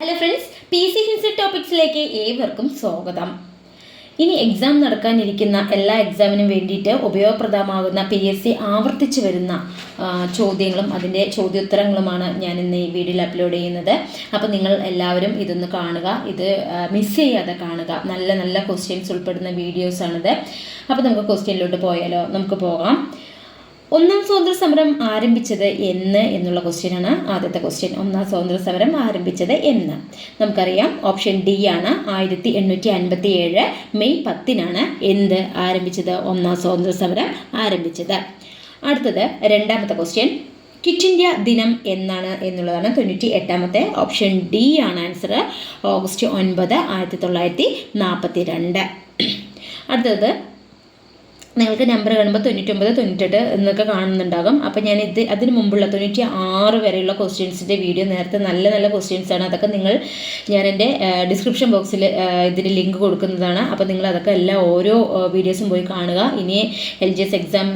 Hello friends, PC ഹിൻസി ടോപ്പിക്സിലേക്ക് ഏവർക്കും സ്വാഗതം. ഇനി എക്സാം നടക്കാനിരിക്കുന്ന എല്ലാ എക്സാമിനും വേണ്ടിയിട്ട് ഉപയോഗപ്രദമാകുന്ന PSC ആവർത്തിച്ച് വരുന്ന ചോദ്യങ്ങളും അതിൻ്റെ ചോദ്യോത്തരങ്ങളുമാണ് ഞാൻ ഇന്ന് ഈ വീഡിയോയിൽ അപ്ലോഡ് ചെയ്യുന്നത്. അപ്പോൾ നിങ്ങൾ എല്ലാവരും ഇതൊന്ന് കാണുക, ഇത് മിസ് ചെയ്യാതെ കാണുക. നല്ല നല്ല ക്വസ്റ്റ്യൻസ് ഉൾപ്പെടുന്ന വീഡിയോസാണിത്. അപ്പോൾ നമുക്ക് ക്വസ്റ്റ്യനിലോട്ട് പോയാലോ? നമുക്ക് പോകാം. ഒന്നാം സ്വാതന്ത്ര്യ സമരം ആരംഭിച്ചത് എന്ന് എന്നുള്ള ക്വസ്റ്റ്യനാണ് ആദ്യത്തെ ക്വസ്റ്റ്യൻ. ഒന്നാം സ്വാതന്ത്ര്യ സമരം ആരംഭിച്ചത് എന്ന് നമുക്കറിയാം. ഓപ്ഷൻ ഡി ആണ്. 1857 മെയ് 10-നാണ് എന്ത് ആരംഭിച്ചത്? ഒന്നാം സ്വാതന്ത്ര്യ സമരം ആരംഭിച്ചത്. അടുത്തത് രണ്ടാമത്തെ ക്വസ്റ്റ്യൻ. ക്വിറ്റ് ഇന്ത്യ ദിനം എന്നാണ് എന്നുള്ളതാണ് 98-ാമത്തെ. ഓപ്ഷൻ ഡി ആണ് ആൻസർ. ഓഗസ്റ്റ് 9, 1942. അടുത്തത് നിങ്ങൾക്ക് നമ്പർ കാണുമ്പോൾ 99, 98 എന്നൊക്കെ കാണുന്നുണ്ടാകും. അപ്പോൾ ഞാൻ അതിന് മുമ്പുള്ള 96 വരെയുള്ള ക്വസ്റ്റ്യൻസിൻ്റെ വീഡിയോ നേരത്തെ നല്ല നല്ല ക്വസ്റ്റ്യൻസാണ്. അതൊക്കെ ഞാൻ എൻ്റെ ഡിസ്ക്രിപ്ഷൻ ബോക്സിൽ ഇതിന് ലിങ്ക് കൊടുക്കുന്നതാണ്. അപ്പോൾ നിങ്ങൾ അതൊക്കെ എല്ലാ ഓരോ വീഡിയോസും പോയി കാണുക. ഇനി LGS എക്സാം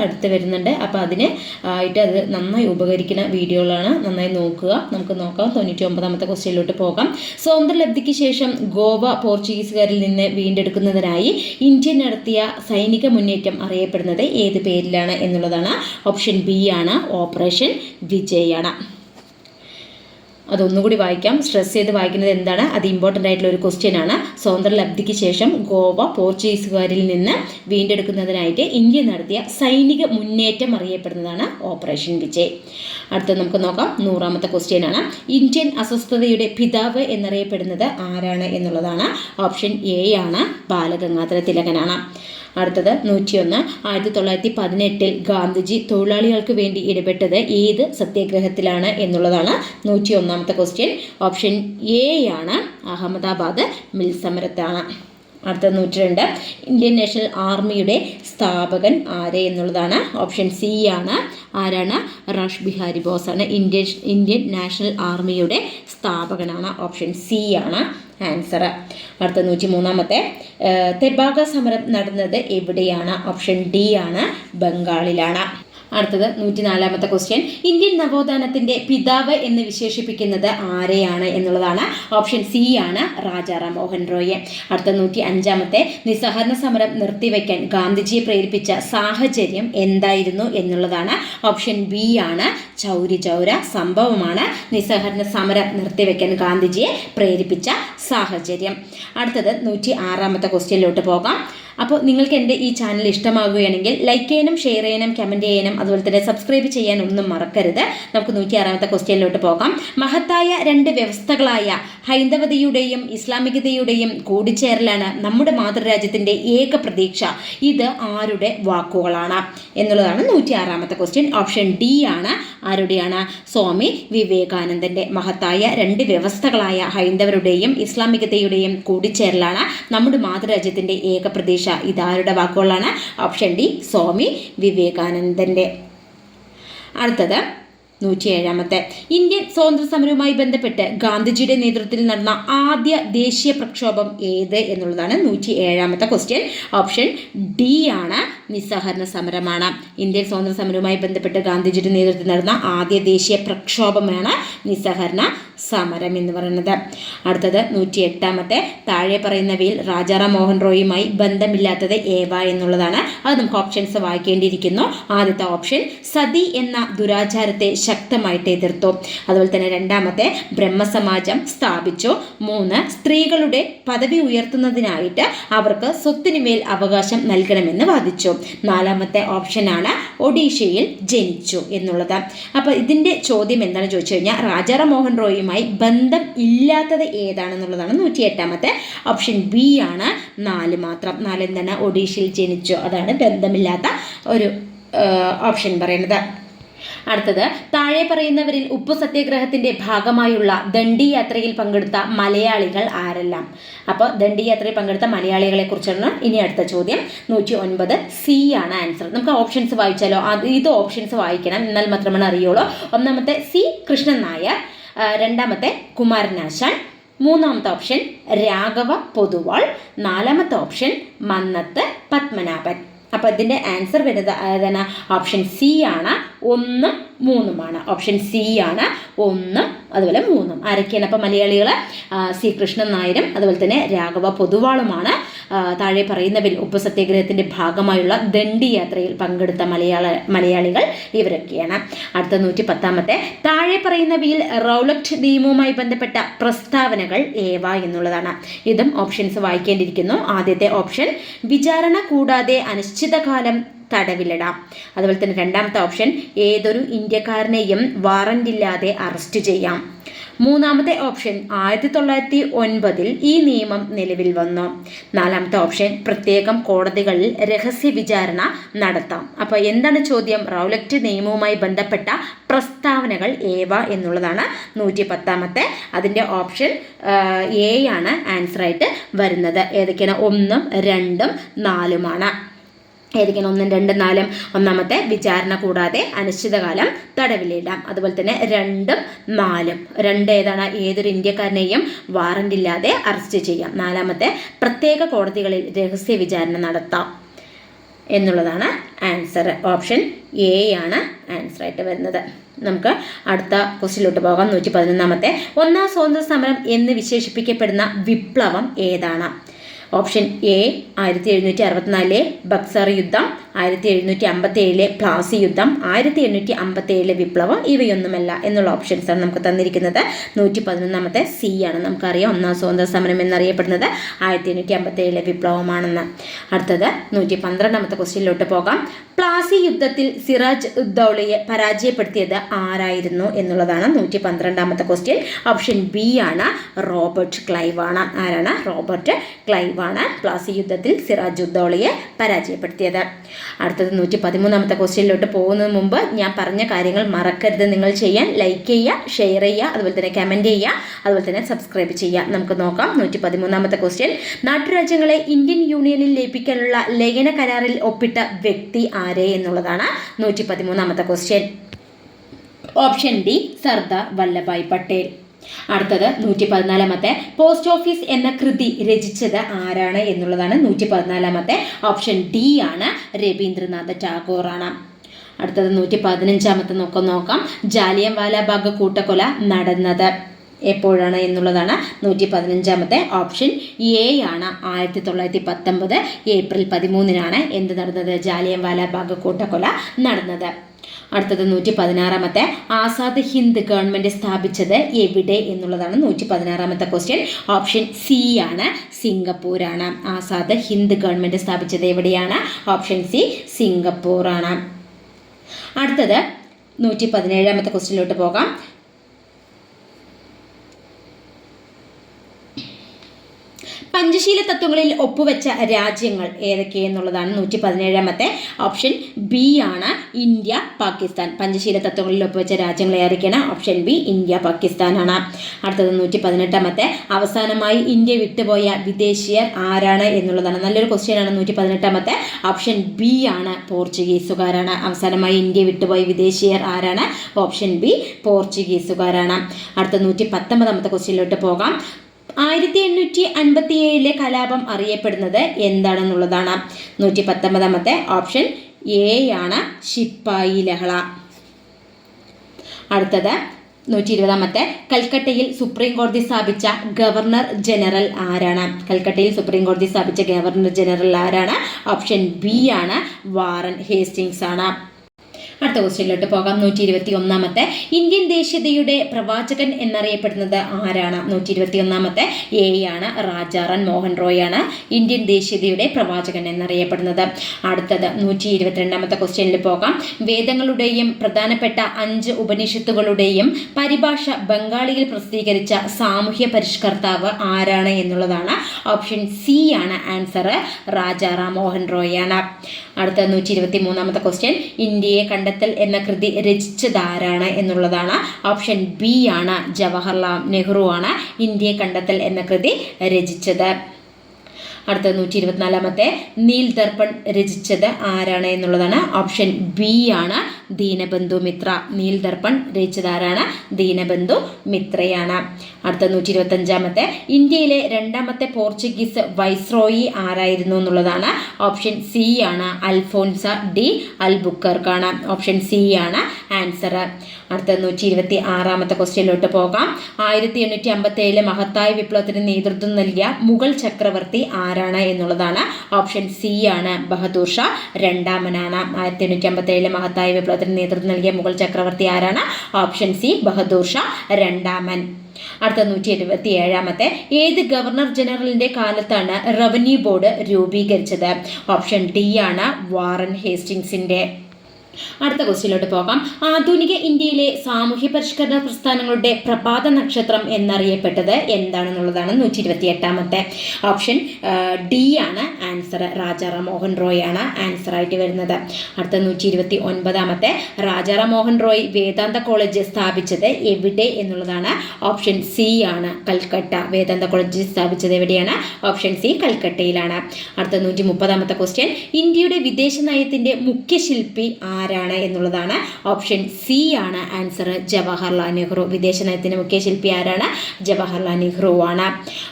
അടുത്ത് വരുന്നുണ്ട്. അപ്പോൾ അതിന് ആയിട്ട് അത് നന്നായി ഉപകരിക്കുന്ന വീഡിയോകളാണ്. നന്നായി നോക്കുക. നമുക്ക് നോക്കാം. 99-ാമത്തെ ക്വസ്റ്റ്യനിലോട്ട് പോകാം. സ്വാതന്ത്ര്യലബ്ധിക്ക് ശേഷം ഗോവ പോർച്ചുഗീസുകാരിൽ നിന്ന് വീണ്ടെടുക്കുന്നതിനായി ഇന്ത്യ നടത്തിയ സൈനിക മുന്നേറ്റം അറിയപ്പെടുന്നത് ഏത് പേരിലാണ് എന്നുള്ളതാണ്. ഓപ്ഷൻ ബി ആണ്. ഓപ്പറേഷൻ വിജയാണ്. അതൊന്നുകൂടി വായിക്കാം. സ്ട്രെസ് ചെയ്ത് വായിക്കുന്നത് എന്താണ്? അത് ഇമ്പോർട്ടൻ്റ് ആയിട്ടുള്ള ഒരു ക്വസ്റ്റ്യൻ ആണ്. സ്വാതന്ത്ര്യലബ്ധിക്ക് ശേഷം ഗോവ പോർച്ചുഗീസുകാരിൽ നിന്ന് വീണ്ടെടുക്കുന്നതിനായിട്ട് ഇന്ത്യ നടത്തിയ സൈനിക മുന്നേറ്റം അറിയപ്പെടുന്നതാണ് ഓപ്പറേഷൻ വിജയ്. അടുത്തത് നമുക്ക് നോക്കാം. 100-ാമത്തെ ക്വസ്റ്റ്യൻ ആണ്. ഇന്ത്യൻ അസ്വസ്ഥതയുടെ പിതാവ് എന്നറിയപ്പെടുന്നത് ആരാണ് എന്നുള്ളതാണ്. ഓപ്ഷൻ എ ആണ്. ബാലഗംഗാധര തിലകനാണ്. അടുത്തത് 101. 1918 ഗാന്ധിജി തൊഴിലാളികൾക്ക് വേണ്ടി ഇടപെട്ടത് ഏത് സത്യാഗ്രഹത്തിലാണ് എന്നുള്ളതാണ് 101-ാമത്തെ ക്വസ്റ്റ്യൻ. ഓപ്ഷൻ എ ആണ്. അഹമ്മദാബാദ് മിൽ സമരത്താണ്. അടുത്ത 102. ഇന്ത്യൻ നാഷണൽ ആർമിയുടെ സ്ഥാപകൻ ആര് എന്നുള്ളതാണ്. ഓപ്ഷൻ സി ആണ്. ആരാണ്? റാഷ് ബിഹാരി ബോസ് ആണ് ഇന്ത്യൻ നാഷണൽ ആർമിയുടെ സ്ഥാപകനാണ്. ഓപ്ഷൻ സി ആണ് ആൻസർ. അടുത്ത 103-ാമത്തെ. തെബാഗ സമരം നടന്നത് എവിടെയാണ്? ഓപ്ഷൻ ഡി ആണ്. ബംഗാളിലാണ്. അടുത്തത് 104-ാമത്തെ ക്വസ്റ്റ്യൻ. ഇന്ത്യൻ നവോത്ഥാനത്തിന്റെ പിതാവ് എന്ന് വിശേഷിപ്പിക്കുന്നത് ആരെയാണ് എന്നുള്ളതാണ്. ഓപ്ഷൻ സി ആണ്. രാജാറാം മോഹൻ റോയെ. അടുത്ത 105-ാമത്തെ. നിസ്സഹകരണ സമരം നിർത്തിവെക്കാൻ ഗാന്ധിജിയെ പ്രേരിപ്പിച്ച സാഹചര്യം എന്തായിരുന്നു എന്നുള്ളതാണ്. ഓപ്ഷൻ ബി ആണ്. ചൗരി ചൗര സംഭവമാണ് നിസ്സഹകരണ സമരം നിർത്തിവെക്കാൻ ഗാന്ധിജിയെ പ്രേരിപ്പിച്ച സാഹചര്യം. അടുത്തത് 106-ാമത്തെ ക്വസ്റ്റ്യനിലോട്ട് പോകാം. അപ്പോൾ നിങ്ങൾക്ക് എൻ്റെ ഈ ചാനൽ ഇഷ്ടമാകുകയാണെങ്കിൽ ലൈക്ക് ചെയ്യാനും ഷെയർ ചെയ്യാനും കമൻറ്റ് ചെയ്യാനും അതുപോലെ തന്നെ സബ്സ്ക്രൈബ് ചെയ്യാൻ ഒന്നും മറക്കരുത്. നമുക്ക് 106-ാമത്തെ ക്വസ്റ്റ്യനിലോട്ട് പോകാം. മഹത്തായ രണ്ട് വ്യവസ്ഥകളായ ഹൈന്ദവതയുടെയും ഇസ്ലാമികതയുടെയും കൂടിച്ചേരലാണ് നമ്മുടെ മാതൃരാജ്യത്തിൻ്റെ ഏക പ്രതീക്ഷ. ഇത് ആരുടെ വാക്കുകളാണ് എന്നുള്ളതാണ് 106-ാമത്തെ ക്വസ്റ്റ്യൻ. ഓപ്ഷൻ ഡി ആണ്. ആരുടെയാണ്? സ്വാമി വിവേകാനന്ദൻ്റെ. മഹത്തായ രണ്ട് വ്യവസ്ഥകളായ ഹൈന്ദവരുടെയും ഇസ്ലാമികതയുടെയും കൂടിച്ചേരലാണ് നമ്മുടെ മാതൃരാജ്യത്തിൻ്റെ ഏക പ്രതീക്ഷ. ഇതാരുടെ വാക്കുകളാണ്? Option D. സ്വാമി വിവേകാനന്ദൻ്റെ. അടുത്തത് 107-ാമത്തെ. ഇന്ത്യൻ സ്വാതന്ത്ര്യ സമരവുമായി ബന്ധപ്പെട്ട് ഗാന്ധിജിയുടെ നേതൃത്വത്തിൽ നടന്ന ആദ്യ ദേശീയ പ്രക്ഷോഭം ഏത് എന്നുള്ളതാണ് 107-ാമത്തെ ക്വസ്റ്റ്യൻ. ഓപ്ഷൻ ഡി ആണ്. നിസ്സഹകരണ സമരമാണ്. ഇന്ത്യൻ സ്വാതന്ത്ര്യ സമരവുമായി ബന്ധപ്പെട്ട് ഗാന്ധിജിയുടെ നേതൃത്വത്തിൽ നടന്ന ആദ്യ ദേശീയ പ്രക്ഷോഭമാണ് നിസ്സഹകരണ സമരം എന്ന് പറയുന്നത്. അടുത്തത് 108-ാമത്തെ. താഴെ പറയുന്നവയിൽ രാജാറാം മോഹൻ റോയുമായി ബന്ധമില്ലാത്തത് ഏവ എന്നുള്ളതാണ്. അത് നമുക്ക് ഓപ്ഷൻസ് വായിക്കേണ്ടിയിരിക്കുന്നു. ആദ്യത്തെ ഓപ്ഷൻ സതി എന്ന ദുരാചാരത്തെ ശക്തമായിട്ട് എതിർത്തു. അതുപോലെ തന്നെ 2-ാമത്തെ ബ്രഹ്മസമാജം സ്ഥാപിച്ചു. 3 സ്ത്രീകളുടെ പദവി ഉയർത്തുന്നതിനായിട്ട് അവർക്ക് സ്വത്തിനുമേൽ അവകാശം നൽകണമെന്ന് വാദിച്ചു. 4-ാമത്തെ ഓപ്ഷനാണ് ഒഡീഷയിൽ ജനിച്ചു എന്നുള്ളത്. അപ്പോൾ ഇതിൻ്റെ ചോദ്യം എന്താണെന്ന് ചോദിച്ചു കഴിഞ്ഞാൽ രാജാറാം മോഹൻ റോയുമായി ബന്ധം ഇല്ലാത്തത് ഏതാണെന്നുള്ളതാണ് 108-ാമത്തെ. ഓപ്ഷൻ ബി ആണ്. 4 മാത്രം. 4 എന്താണ്? ഒഡീഷയിൽ ജനിച്ചു. അതാണ് ബന്ധമില്ലാത്ത ഒരു ഓപ്ഷൻ പറയുന്നത്. അടുത്തത് താഴെ പറയുന്നവരിൽ ഉപ്പു സത്യാഗ്രഹത്തിന്റെ ഭാഗമായുള്ള ദണ്ഡി യാത്രയിൽ പങ്കെടുത്ത മലയാളികൾ ആരെല്ലാം? അപ്പോൾ ദണ്ഡി യാത്രയിൽ പങ്കെടുത്ത മലയാളികളെ കുറിച്ചാണ് ഇനി അടുത്ത ചോദ്യം. 109 സി ആണ് ആൻസർ. നമുക്ക് ഓപ്ഷൻസ് വായിച്ചാലോ? ഇത് ഓപ്ഷൻസ് വായിക്കണം, എന്നാൽ മാത്രമാണ് അറിയുള്ളൂ. 1-ാമത്തെ സി കൃഷ്ണൻ നായർ. 2-ാമത്തെ കുമാരനാശാൻ. 3-ാമത്തെ ഓപ്ഷൻ രാഘവ പൊതുവാൾ. 4-ാമത്തെ ഓപ്ഷൻ മന്നത്ത് പത്മനാഭൻ. അപ്പോൾ ഇതിൻ്റെ ആൻസർ വരുന്നത് ഏതാണ്? ഓപ്ഷൻ സി ആണ്, 1, 3 ഓപ്ഷൻ സി ആണ്, 1 അതുപോലെ 3. ആരൊക്കെയാണ് അപ്പോൾ മലയാളികൾ? സി കൃഷ്ണൻ നായരും അതുപോലെ തന്നെ രാഘവ പൊതുവാളുമാണ് താഴെ പറയുന്നവരിൽ ഉപ്പ് സത്യാഗ്രഹത്തിൻ്റെ ഭാഗമായുള്ള ദണ്ഡി യാത്രയിൽ പങ്കെടുത്ത മലയാളികൾ ഇവരൊക്കെയാണ്. അടുത്ത 110 താഴെ പറയുന്നവയിൽ റൗലക്റ്റ് നിയമവുമായി ബന്ധപ്പെട്ട പ്രസ്താവനകൾ ഏവ എന്നുള്ളതാണ്. ഇതും ഓപ്ഷൻസ് വായിക്കേണ്ടിയിരിക്കുന്നു. ആദ്യത്തെ ഓപ്ഷൻ വിചാരണ കൂടാതെ അനിശ്ചിതകാലം തടവിലിടാം. അതുപോലെ തന്നെ രണ്ടാമത്തെ ഓപ്ഷൻ ഏതൊരു ഇന്ത്യക്കാരനെയും വാറന്റില്ലാതെ അറസ്റ്റ് ചെയ്യാം. മൂന്നാമത്തെ ഓപ്ഷൻ 1909 ഈ നിയമം നിലവിൽ വന്നു. നാലാമത്തെ ഓപ്ഷൻ പ്രത്യേകം കോടതികളിൽ രഹസ്യ വിചാരണ നടത്താം. അപ്പോൾ എന്താണ് ചോദ്യം? റൗലക്റ്റ് നിയമവുമായി ബന്ധപ്പെട്ട പ്രസ്താവനകൾ ഏവ എന്നുള്ളതാണ് 110. അതിൻ്റെ ഓപ്ഷൻ എ ആണ് ആൻസറായിട്ട് വരുന്നത്. ഏതൊക്കെയാണ്? 1, 2, 4. ഏതൊക്കെയാണ് 1, 2, 4? ഒന്നാമത്തെ വിചാരണ കൂടാതെ അനിശ്ചിതകാലം തടവിലിടാം. അതുപോലെ തന്നെ 2, 4. 2 ഏതാണ്? ഏതൊരു ഇന്ത്യക്കാരനെയും വാറന്റ് ഇല്ലാതെ അറസ്റ്റ് ചെയ്യാം. നാലാമത്തെ പ്രത്യേക കോടതികളിൽ രഹസ്യ വിചാരണ നടത്താം എന്നുള്ളതാണ് ആൻസർ. ഓപ്ഷൻ എ ആണ് ആൻസറായിട്ട് വരുന്നത്. നമുക്ക് അടുത്ത ക്വസ്റ്റ്യനിലോട്ട് പോകാം. 111. ഒന്നാം സ്വാതന്ത്ര്യ സമരം എന്ന് വിശേഷിപ്പിക്കപ്പെടുന്ന വിപ്ലവം ഏതാണ്? ഓപ്ഷൻ എ 1764 ബക്സർ യുദ്ധം, 1757 പ്ലാസി യുദ്ധം, 1857 വിപ്ലവം, ഇവയൊന്നുമല്ല എന്നുള്ള ഓപ്ഷൻസാണ് നമുക്ക് തന്നിരിക്കുന്നത്. 111 സി ആണ്. നമുക്കറിയാം ഒന്നാം സ്വാതന്ത്ര്യ സമരം എന്നറിയപ്പെടുന്നത് 1857 വിപ്ലവമാണെന്ന്. അടുത്തത് 112 ക്വസ്റ്റ്യനിലോട്ട് പോകാം. പ്ലാസി യുദ്ധത്തിൽ സിറാജ് ഉദ്ദൗളയെ പരാജയപ്പെടുത്തിയത് ആരായിരുന്നു എന്നുള്ളതാണ് 112 ക്വസ്റ്റ്യൻ. ഓപ്ഷൻ ബി ആണ്, റോബർട്ട് ക്ലൈവ് ആണ്. ആരാണ്? റോബർട്ട് ക്ലൈവ് ആണ് പ്ലാസി യുദ്ധത്തിൽ സിറാജ് ഉദ്ദൗളയെ പരാജയപ്പെടുത്തിയത്. അടുത്തത് 113 ക്വസ്റ്റ്യനിലോട്ട് പോകുന്നതിന് മുമ്പ് ഞാൻ പറഞ്ഞ കാര്യങ്ങൾ മറക്കരുത് നിങ്ങൾ ചെയ്യാൻ. ലൈക്ക് ചെയ്യുക, ഷെയർ ചെയ്യുക, അതുപോലെ തന്നെ കമൻറ്റ് ചെയ്യുക, അതുപോലെ തന്നെ സബ്സ്ക്രൈബ് ചെയ്യുക. നമുക്ക് നോക്കാം 113 ക്വസ്റ്റ്യൻ. നാട്ടുരാജ്യങ്ങളെ ഇന്ത്യൻ യൂണിയനിൽ ലയിപ്പിക്കാനുള്ള ലയന കരാറിൽ ഒപ്പിട്ട വ്യക്തി ആര് എന്നുള്ളതാണ് 113 question. Option D Sardar Vallabhbhai Patel. അടുത്തത് 114 പോസ്റ്റ് ഓഫീസ് എന്ന കൃതി രചിച്ചത് ആരാണ് എന്നുള്ളതാണ് 114. ഓപ്ഷൻ ഡി ആണ്, രവീന്ദ്രനാഥ ടാഗോർ ആണ്. അടുത്തത് 115 നോക്കാം. ജാലിയൻവാലാബാഗ് കൂട്ടക്കൊല നടന്നത് എപ്പോഴാണ് എന്നുള്ളതാണ് 115. ഓപ്ഷൻ എ ആണ്, 1919 ഏപ്രിൽ 13 എന്ത് നടന്നത്? ജാലിയൻവാലാബാഗ് കൂട്ടക്കൊല നടന്നത്. അടുത്തത് 116 ആസാദ് ഹിന്ദ് ഗവൺമെൻറ് സ്ഥാപിച്ചത് എവിടെ എന്നുള്ളതാണ് 116 ക്വസ്റ്റ്യൻ. ഓപ്ഷൻ സി ആണ്, സിംഗപ്പൂരാണ്. ആസാദ് ഹിന്ദ് ഗവൺമെൻറ് സ്ഥാപിച്ചത് എവിടെയാണ്? ഓപ്ഷൻ സി, സിംഗപ്പൂറാണ്. അടുത്തത് 117 ക്വസ്റ്റ്യനിലോട്ട് പോകാം. പഞ്ചശീല തത്വങ്ങളിൽ ഒപ്പുവെച്ച രാജ്യങ്ങൾ ഏതൊക്കെയെന്നുള്ളതാണ് 117. ഓപ്ഷൻ ബി ആണ്, ഇന്ത്യ, പാകിസ്ഥാൻ. പഞ്ചശീല തത്വങ്ങളിൽ ഒപ്പുവെച്ച രാജ്യങ്ങൾ ഏതൊക്കെയാണ്? ഓപ്ഷൻ ബി, ഇന്ത്യ, പാകിസ്ഥാനാണ്. അടുത്തത് 118. അവസാനമായി ഇന്ത്യ വിട്ടുപോയ വിദേശീയർ ആരാണ് എന്നുള്ളതാണ്. നല്ലൊരു ക്വസ്റ്റ്യൻ ആണ് 118. ഓപ്ഷൻ ബി ആണ്, പോർച്ചുഗീസുകാരാണ്. അവസാനമായി ഇന്ത്യ വിട്ടുപോയ വിദേശീയർ ആരാണ്? ഓപ്ഷൻ ബി, പോർച്ചുഗീസുകാരാണ്. അടുത്ത 119 ക്വസ്റ്റ്യനിലോട്ട് പോകാം. 1857 കലാപം അറിയപ്പെടുന്നത് എന്താണെന്നുള്ളതാണ് 119. ഓപ്ഷൻ എ ആണ്, ശിപ്പായി ലഹള. അടുത്തത് 120. കൽക്കട്ടയിൽ സുപ്രീം കോടതി സ്ഥാപിച്ച ഗവർണർ ജനറൽ ആരാണ്? കൽക്കട്ടയിൽ സുപ്രീം കോടതി സ്ഥാപിച്ച ഗവർണർ ജനറൽ ആരാണ്? ഓപ്ഷൻ ബി ആണ്, വാറൻ ഹേസ്റ്റിങ്സ് ആണ്. അടുത്ത ക്വസ്റ്റ്യനിലോട്ട് പോകാം. 121. ഇന്ത്യൻ ദേശീയതയുടെ പ്രവാചകൻ എന്നറിയപ്പെടുന്നത് ആരാണ്? 121. എ ആണ്, രാജാറാം മോഹൻ റോയ് ആണ് ഇന്ത്യൻ ദേശീയതയുടെ പ്രവാചകൻ എന്നറിയപ്പെടുന്നത്. അടുത്തത് 122 ക്വസ്റ്റ്യനിൽ പോകാം. വേദങ്ങളുടെയും പ്രധാനപ്പെട്ട 5 ഉപനിഷത്തുകളുടെയും പരിഭാഷ ബംഗാളിയിൽ പ്രസിദ്ധീകരിച്ച സാമൂഹ്യ പരിഷ്കർത്താവ് ആരാണ് എന്നുള്ളതാണ്. ഓപ്ഷൻ സി ആണ് ആൻസർ, രാജാറാം മോഹൻ റോയ് ആണ്. അടുത്ത 123 ക്വസ്റ്റ്യൻ. ഇന്ത്യയെ കണ്ടെത്തൽ എന്ന കൃതി രചിച്ചതാരാണ് എന്നുള്ളതാണ്. ഓപ്ഷൻ ബി ആണ്, ജവഹർലാൽ നെഹ്റു ആണ് ഇന്ത്യയെ കണ്ടെത്തൽ എന്ന കൃതി രചിച്ചത്. അടുത്ത 124. നീൽ ദർപ്പൺ രചിച്ചത് ആരാണ് എന്നുള്ളതാണ്. ഓപ്ഷൻ ബി ആണ്, ദീനബന്ധു മിത്ര. നീൽ ദർപ്പൺ രചിച്ചതാരാണ്? ദീനബന്ധു മിത്രയാണ്. അടുത്ത 125 ഇന്ത്യയിലെ രണ്ടാമത്തെ പോർച്ചുഗീസ് വൈസ്രോയി ആരായിരുന്നു എന്നുള്ളതാണ്. ഓപ്ഷൻ സി ആണ് അൽഫോൻസ ഡി അൽബുക്കർക്കാണ്. ഓപ്ഷൻ സി ആണ് ആൻസർ. അടുത്ത 126 ക്വസ്റ്റ്യനിലോട്ട് പോകാം. 1857 മഹത്തായ വിപ്ലവത്തിന് നേതൃത്വം നൽകിയ മുഗൾ ചക്രവർത്തി ആരാണ് എന്നുള്ളതാണ്. ഓപ്ഷൻ സി ആണ് ബഹദൂർ ഷാ രണ്ടാമനാണ്. 1857 മഹത്തായ വിപ്ലവത്തിന് നേതൃത്വം നൽകിയ മുഗൾ ചക്രവർത്തി ആരാണ്? ഓപ്ഷൻ സി ബഹദൂർ ഷാ രണ്ടാമൻ. അടുത്ത 127 ഏത് ഗവർണർ ജനറലിന്റെ കാലത്താണ് റവന്യൂ ബോർഡ് രൂപീകരിച്ചത്? ഓപ്ഷൻ ഡി ആണ് വാറൻ ഹേസ്റ്റിങ്സിന്റെ. അടുത്ത ക്വസ്റ്റ്യനിലോട്ട് പോകാം. ആധുനിക ഇന്ത്യയിലെ സാമൂഹ്യ പരിഷ്കരണ പ്രസ്ഥാനങ്ങളുടെ പ്രഭാത നക്ഷത്രം എന്നറിയപ്പെട്ടത് എന്താണെന്നുള്ളതാണ് 128. ഓപ്ഷൻ ഡി ആണ് ആൻസർ. രാജാറാം മോഹൻ റോയ് ആണ് ആൻസർ ആയിട്ട് വരുന്നത്. അടുത്ത 129 രാജാറാം മോഹൻ റോയ് വേദാന്ത കോളേജ് സ്ഥാപിച്ചത് എവിടെ എന്നുള്ളതാണ്. ഓപ്ഷൻ സി ആണ് കൽക്കട്ട. വേദാന്ത കോളേജ് സ്ഥാപിച്ചത് എവിടെയാണ്? ഓപ്ഷൻ സി കൽക്കട്ടയിലാണ്. അടുത്ത 130 ക്വസ്റ്റ്യൻ ഇന്ത്യയുടെ വിദേശ നയത്തിന്റെ മുഖ്യ ശില്പി ആരാണ് എന്നുള്ളതാണ്. ഓപ്ഷൻ സി ആണ് ആൻസർ. ജവഹർലാൽ നെഹ്റു. വിദേശ നയത്തിന്റെ മുഖ്യ ശില്പി ആരാണ്? ജവഹർലാൽ നെഹ്റു ആണ്.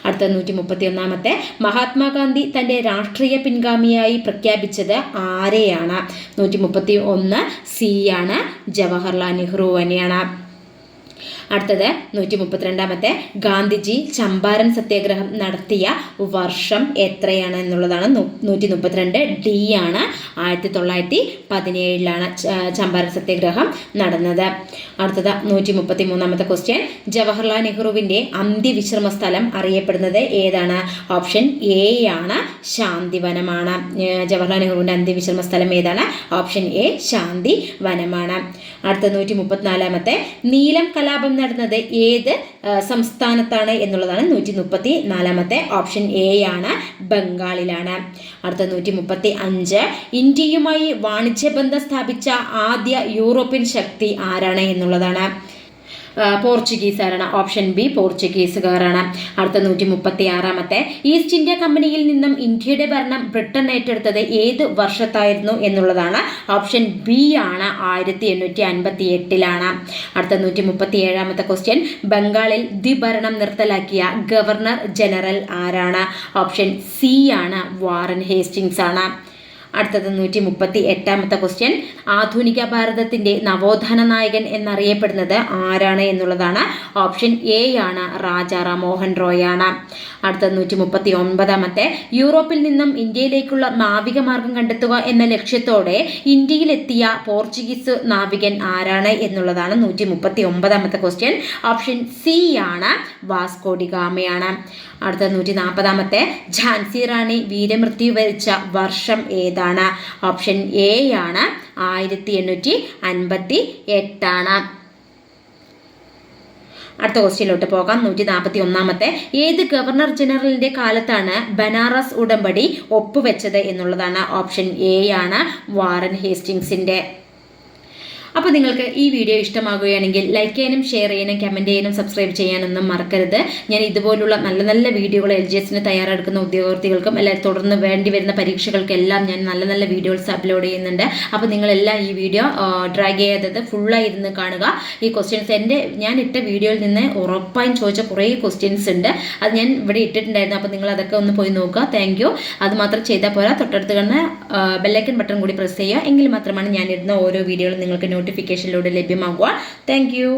അടുത്ത 131 മഹാത്മാഗാന്ധി തന്റെ രാഷ്ട്രീയ പിൻഗാമിയായി പ്രഖ്യാപിച്ചത് ആരെയാണ്? 131 സി ആണ് ജവഹർലാൽ നെഹ്റു തന്നെയാണ്. അടുത്തത് 132 ഗാന്ധിജി ചമ്പാരൻ സത്യാഗ്രഹം നടത്തിയ വർഷം എത്രയാണ് എന്നുള്ളതാണ്. 132 ഡി ആണ്. 1917 ചമ്പാരൻ സത്യാഗ്രഹം നടന്നത്. അടുത്തത് 133 ക്വസ്റ്റ്യൻ ജവഹർലാൽ നെഹ്റുവിന്റെ അന്ത്യവിശ്രമ സ്ഥലം അറിയപ്പെടുന്നത് ഏതാണ്? ഓപ്ഷൻ എ ആണ് ശാന്തിവനമാണ്. ജവഹർലാൽ നെഹ്റുവിന്റെ അന്ത്യവിശ്രമ സ്ഥലം ഏതാണ്? ഓപ്ഷൻ എ ശാന്തിവനമാണ്. അടുത്ത 134 നീലം കലാപം നടന്നത് ഏത് സംസ്ഥാനത്താണ് എന്നുള്ളതാണ്. 134 ഓപ്ഷൻ എ ആണ് ബംഗാളിലാണ്. അടുത്ത 135 ഇന്ത്യയുമായി വാണിജ്യബന്ധം സ്ഥാപിച്ച ആദ്യ യൂറോപ്യൻ ശക്തി ആരാണ് എന്നുള്ളതാണ്. പോർച്ചുഗീസുകാരാണ്. ഓപ്ഷൻ ബി പോർച്ചുഗീസുകാരാണ്. അടുത്ത 136 ഈസ്റ്റ് ഇന്ത്യ കമ്പനിയിൽ നിന്നും ഇന്ത്യയുടെ ഭരണം ബ്രിട്ടൻ ഏറ്റെടുത്തത് ഏത് വർഷത്തായിരുന്നു എന്നുള്ളതാണ്. ഓപ്ഷൻ ബി ആണ് 1858. അടുത്ത 137 ക്വസ്റ്റ്യൻ ബംഗാളിൽ ദ്വിഭരണം നിർത്തലാക്കിയ ഗവർണർ ജനറൽ ആരാണ്? ഓപ്ഷൻ സി ആണ് വാറൻ ഹേസ്റ്റിങ്സ് ആണ്. അടുത്തത് 138 ക്വസ്റ്റ്യൻ ആധുനിക ഭാരതത്തിന്റെ നവോത്ഥാന നായകൻ എന്നറിയപ്പെടുന്നത് ആരാണ് എന്നുള്ളതാണ്. ഓപ്ഷൻ എ ആണ് രാജാറാം മോഹൻ റോയ് ആണ്. അടുത്ത 139 യൂറോപ്പിൽ നിന്നും ഇന്ത്യയിലേക്കുള്ള നാവിക മാർഗം കണ്ടെത്തുക എന്ന ലക്ഷ്യത്തോടെ ഇന്ത്യയിലെത്തിയ പോർച്ചുഗീസ് നാവികൻ ആരാണ് എന്നുള്ളതാണ്. 139 ക്വസ്റ്റ്യൻ ഓപ്ഷൻ സി ആണ് വാസ്കോ ഡി ഗാമയാണ്. അടുത്ത 140 ഝാൻസി റാണി വീരമൃത്യു വരിച്ച വർഷം ഏതാണ്? ഓപ്ഷൻ എ ആണ് 1858. അടുത്ത ക്വസ്റ്റ്യനിലോട്ട് പോകാം. 141 ഏത് ഗവർണർ ജനറലിന്റെ കാലത്താണ് ബനാറസ് ഉടമ്പടി ഒപ്പുവെച്ചത് എന്നുള്ളതാണ്. ഓപ്ഷൻ എ ആണ് വാറൻ ഹേസ്റ്റിങ്സിന്റെ. അപ്പോൾ നിങ്ങൾക്ക് ഈ വീഡിയോ ഇഷ്ടമാകുകയാണെങ്കിൽ ലൈക്ക് ചെയ്യാനും ഷെയർ ചെയ്യാനും കമൻറ്റ് ചെയ്യാനും സബ്സ്ക്രൈബ് ചെയ്യാനൊന്നും മറക്കരുത്. ഞാൻ ഇതുപോലുള്ള നല്ല നല്ല വീഡിയോകൾ LGSന് തയ്യാറെടുക്കുന്ന ഉദ്യോഗാർത്ഥികൾക്കും അല്ല തുടർന്ന് വേണ്ടി വരുന്ന പരീക്ഷകൾക്കെല്ലാം ഞാൻ നല്ല നല്ല വീഡിയോസ് അപ്ലോഡ് ചെയ്യുന്നുണ്ട്. അപ്പോൾ നിങ്ങളെല്ലാം ഈ വീഡിയോ ഡ്രാഗ് ചെയ്യാത്തത് ഫുള്ളായി ഇരുന്ന് കാണുക. ഈ ക്വസ്റ്റ്യൻസ് ഞാൻ ഇട്ട വീഡിയോയിൽ നിന്ന് ഉറപ്പായും ചോദിച്ച കുറേ ക്വസ്റ്റ്യൻസ് ഉണ്ട്. അത് ഞാൻ ഇവിടെ ഇട്ടിട്ടുണ്ടായിരുന്നു. അപ്പോൾ നിങ്ങൾ അതൊക്കെ ഒന്ന് പോയി നോക്കുക. Thank you. അത് മാത്രം ചെയ്താൽ പോരാ, തൊട്ടടുത്ത് കാണുന്ന ബെല്ലൈക്കൺ ബട്ടൺ കൂടി പ്രസ് ചെയ്യുക. എങ്കിൽ മാത്രമാണ് ഞാൻ ഇടുന്ന ഓരോ വീഡിയോകളും നിങ്ങൾക്ക് നോട്ടിഫിക്കേഷനിലൂടെ ലഭ്യമാകുക. Thank you.